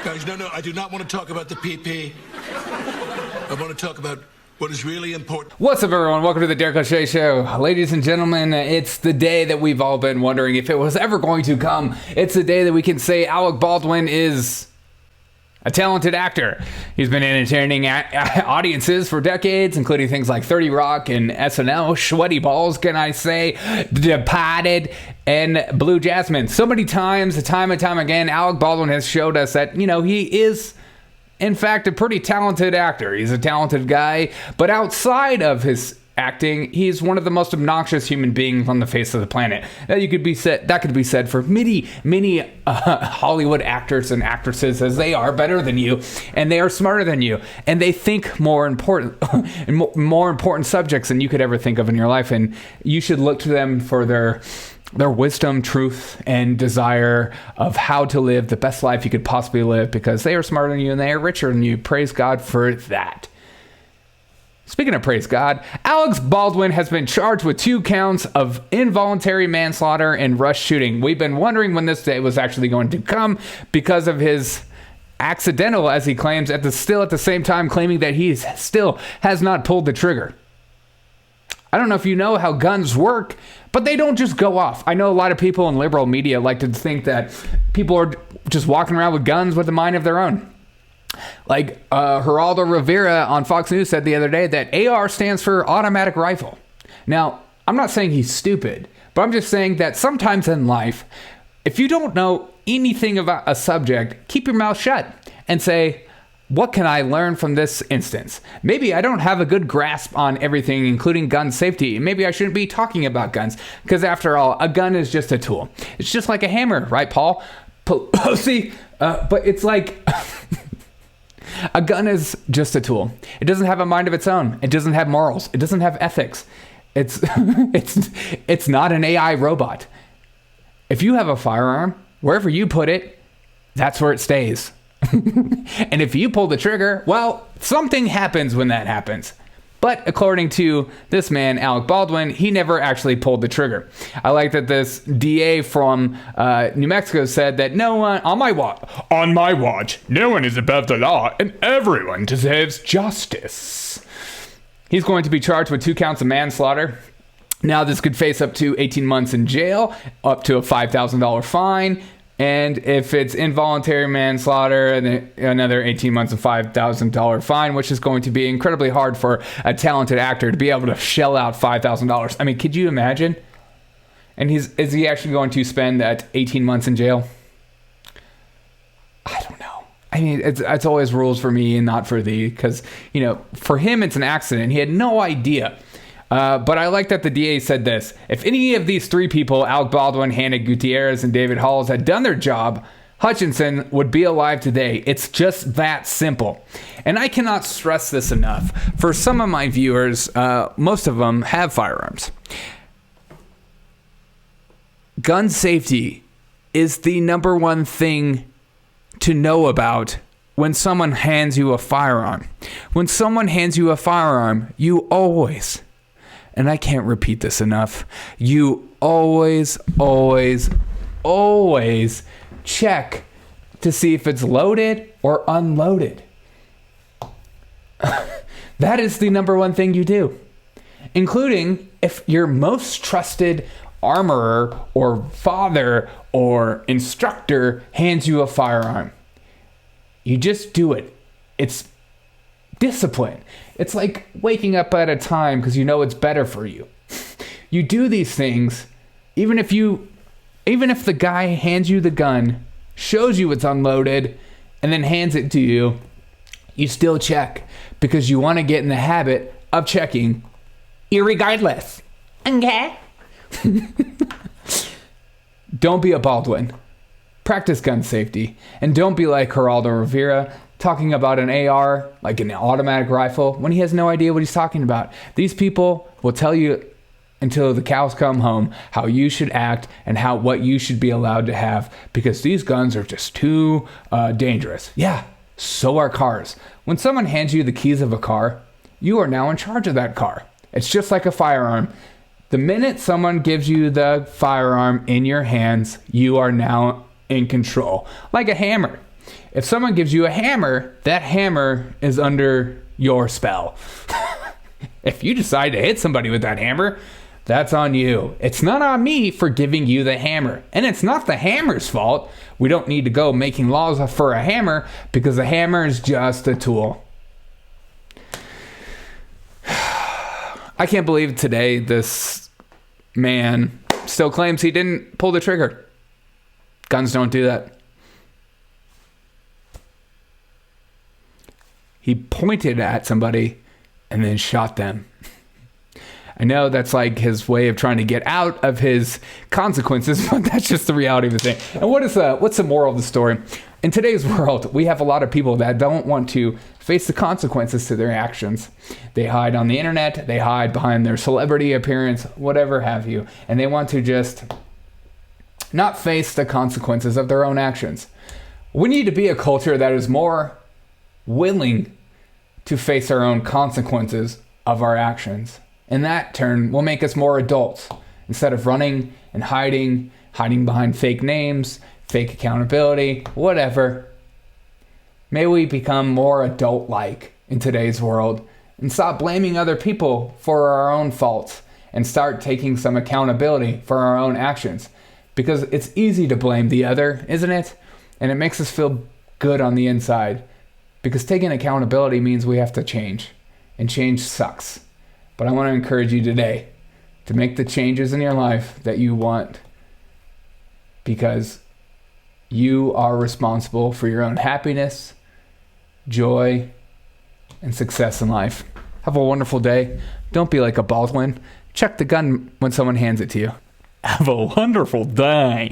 Guys, no, I do not want to talk about the PP. I want to talk about what is really important. What's up, everyone? Welcome to the Derek O'Shea Show. Ladies and gentlemen, it's the day that we've all been wondering if it was ever going to come. It's the day that we can say Alec Baldwin is a talented actor. He's been entertaining audiences for decades, including things like 30 Rock and SNL, Sweaty Balls, can I say, Departed, and Blue Jasmine. So many times, time and time again, Alec Baldwin has showed us that, he is, in fact, a pretty talented actor. He's a talented guy, but outside of his acting, he's one of the most obnoxious human beings on the face of the planet. That could be said for many Hollywood actors and actresses, as they are better than you, and they are smarter than you, and they think more important subjects than you could ever think of in your life, and you should look to them for their wisdom, truth, and desire of how to live the best life you could possibly live, because they are smarter than you and they are richer than you. Praise God for that. Speaking of praise God, Alec Baldwin has been charged with 2 counts of involuntary manslaughter and rush shooting. We've been wondering when this day was actually going to come because of his accidental, as he claims, at the same time claiming that he still has not pulled the trigger. I don't know if you know how guns work, but they don't just go off. I know a lot of people in liberal media like to think that people are just walking around with guns with a mind of their own. Like Geraldo Rivera on Fox News said the other day that AR stands for automatic rifle. Now, I'm not saying he's stupid, but I'm just saying that sometimes in life, if you don't know anything about a subject, keep your mouth shut and say, what can I learn from this instance? Maybe I don't have a good grasp on everything, including gun safety. Maybe I shouldn't be talking about guns, because after all, a gun is just a tool. It's just like a hammer, right, Paul? See, but it's like... A gun is just a tool. It doesn't have a mind of its own. It doesn't have morals. It doesn't have ethics. It's not an AI robot. If you have a firearm, wherever you put it, that's where it stays. And if you pull the trigger, well, something happens when that happens. But according to this man, Alec Baldwin, he never actually pulled the trigger. I like that this DA from New Mexico said that no one, on my watch, no one is above the law and everyone deserves justice. He's going to be charged with 2 counts of manslaughter. Now, this could face up to 18 months in jail, up to a $5,000 fine. And if it's involuntary manslaughter, another 18 months and $5,000 fine, which is going to be incredibly hard for a talented actor to be able to shell out $5,000. I mean, could you imagine? And is he actually going to spend that 18 months in jail? I don't know. I mean, it's always rules for me and not for thee, because, for him, it's an accident. He had no idea. But I like that the DA said this. If any of these 3 people, Alec Baldwin, Hannah Gutierrez, and David Halls, had done their job, Hutchinson would be alive today. It's just that simple. And I cannot stress this enough. For some of my viewers, most of them have firearms. Gun safety is the number one thing to know about when someone hands you a firearm. When someone hands you a firearm, you always... and I can't repeat this enough, you always check to see if it's loaded or unloaded. That is the number one thing you do, including if your most trusted armorer or father or instructor hands you a firearm. You just do it. It's discipline. It's like waking up at a time because you know it's better for you. You do these things even if the guy hands you the gun, shows you it's unloaded, and then hands it to you, you still check because you want to get in the habit of checking irregardless. Okay? Don't be a Baldwin. Practice gun safety. And don't be like Geraldo Rivera talking about an AR, like an automatic rifle, when he has no idea what he's talking about. These people will tell you until the cows come home how you should act and what you should be allowed to have, because these guns are just too dangerous. Yeah, so are cars. When someone hands you the keys of a car, you are now in charge of that car. It's just like a firearm. The minute someone gives you the firearm in your hands, you are now in control. Like a hammer. If someone gives you a hammer, that hammer is under your spell. If you decide to hit somebody with that hammer, that's on you. It's not on me for giving you the hammer. And it's not the hammer's fault. We don't need to go making laws for a hammer because the hammer is just a tool. I can't believe today this man still claims he didn't pull the trigger. Guns don't do that. He pointed at somebody and then shot them. I know that's like his way of trying to get out of his consequences, but that's just the reality of the thing. And what's the moral of the story? In today's world, we have a lot of people that don't want to face the consequences to their actions. They hide on the internet, they hide behind their celebrity appearance, whatever have you, and they want to just not face the consequences of their own actions. We need to be a culture that is more willing to face our own consequences of our actions. And that turn will make us more adults. Instead of running and hiding behind fake names, fake accountability, whatever. May we become more adult-like in today's world and stop blaming other people for our own faults and start taking some accountability for our own actions. Because it's easy to blame the other, isn't it? And it makes us feel good on the inside. Because taking accountability means we have to change. And change sucks. But I want to encourage you today to make the changes in your life that you want, because you are responsible for your own happiness, joy, and success in life. Have a wonderful day. Don't be like a Baldwin. Check the gun when someone hands it to you. Have a wonderful day.